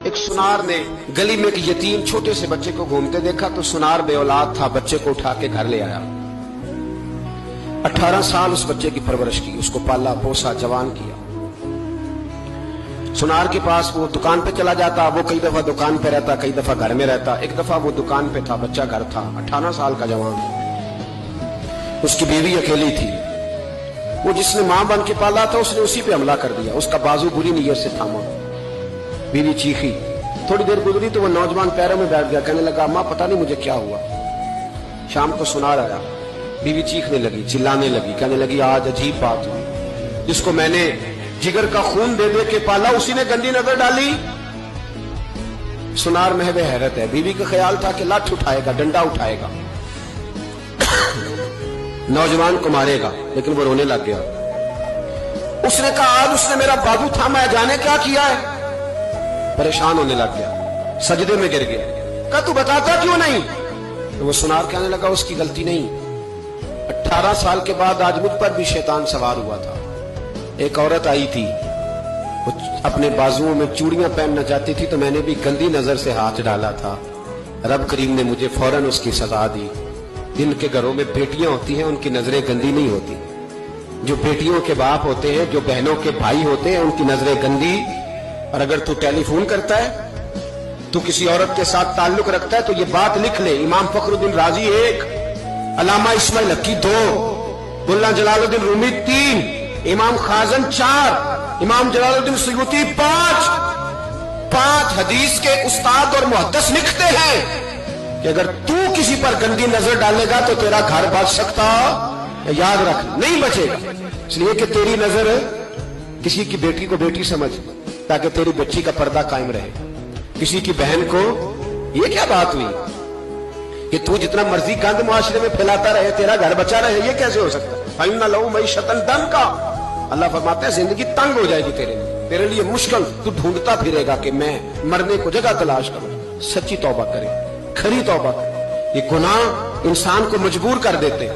ایک سنار نے گلی میں ایک یتیم چھوٹے سے بچے کو گھومتے دیکھا تو سنار بے اولاد تھا، بچے کو اٹھا کے گھر لے آیا۔ 18 سال اس بچے کی پرورش کی، اس کو پالا پوسا جوان کیا۔ سنار کے پاس وہ دکان پہ چلا جاتا، وہ کئی دفعہ دکان پہ رہتا، کئی دفعہ گھر میں رہتا۔ ایک دفعہ وہ دکان پہ تھا، بچہ گھر تھا، 18 سال کا جوان، اس کی بیوی اکیلی تھی۔ وہ جس نے ماں بن کے پالا تھا اس نے اسی پہ حملہ کر دیا، اس کا بازو بری نیت سے تھاما، بیوی چیخی۔ تھوڑی دیر گزری تو وہ نوجوان پیروں میں بیٹھ گیا، کہنے لگا ماں پتہ نہیں مجھے کیا ہوا۔ شام کو سنار آیا، بیوی چیخنے لگی، چلانے لگی، کہنے لگی آج عجیب بات ہوئی، جس کو میں نے جگر کا خون دے دے کے پالا اسی نے گندی نظر ڈالی۔ سنار محو حیرت ہے، بیوی کا خیال تھا کہ لاٹھ اٹھائے گا، ڈنڈا اٹھائے گا، نوجوان کو مارے گا، لیکن وہ رونے لگ گیا۔ اس نے کہا آج اس نے میرا بازو تھاما ہے، جانے کیا کیا ہے۔ پریشان ہونے لگ گیا، سجدے میں گر گیا، کہا تو بتاتا کیوں نہیں؟ تو وہ سنار کہنے لگا اس کی غلطی نہیں، 18 سال کے بعد آج مجھ پر بھی شیطان سوار ہوا تھا۔ ایک عورت آئی تھی، وہ اپنے بازوؤں میں چوڑیاں پہننا چاہتی تھی تو میں نے بھی گندی نظر سے ہاتھ ڈالا تھا، رب کریم نے مجھے فوراً اس کی سزا دی۔ جن کے گھروں میں بیٹیاں ہوتی ہیں ان کی نظریں گندی نہیں ہوتی، جو بیٹیوں کے باپ ہوتے ہیں، جو بہنوں کے بھائی ہوتے ہیں، ان کی نظریں گندی۔ اور اگر تو ٹیلی فون کرتا ہے، تو کسی عورت کے ساتھ تعلق رکھتا ہے تو یہ بات لکھ لے، امام فخر الدین رازی 1، علامہ اسماعیل حقی 2، ملا جلال الدین رومی 3، امام خازن 4، امام جلال الدین سیوطی 5 حدیث کے استاد اور محدث لکھتے ہیں کہ اگر تو کسی پر گندی نظر ڈالے گا تو تیرا گھر بچ سکتا، یاد رکھ نہیں بچے گا، اس لیے کہ تیری نظر کسی کی بیٹی کو بیٹی سمجھ تاکہ تیری بچی کا پردہ قائم رہے، کسی کی بہن کو یہ کیا بات ہوئی کہ تو جتنا مرضی گند معاشرے میں پھیلاتا رہے تیرا گھر بچا رہے، یہ کیسے ہو سکتا ہے؟ فَإِنَّ لَهُ مَعِيشَةً ضَنْكَ، اللہ فرماتا ہے زندگی تنگ ہو جائے گی تیرے لیے مشکل، تو ڈھونڈتا پھرے گا کہ میں مرنے کو جگہ تلاش کروں۔ سچی توبہ کرے، کھری توبہ کرے، یہ گناہ انسان کو مجبور کر دیتے ہیں۔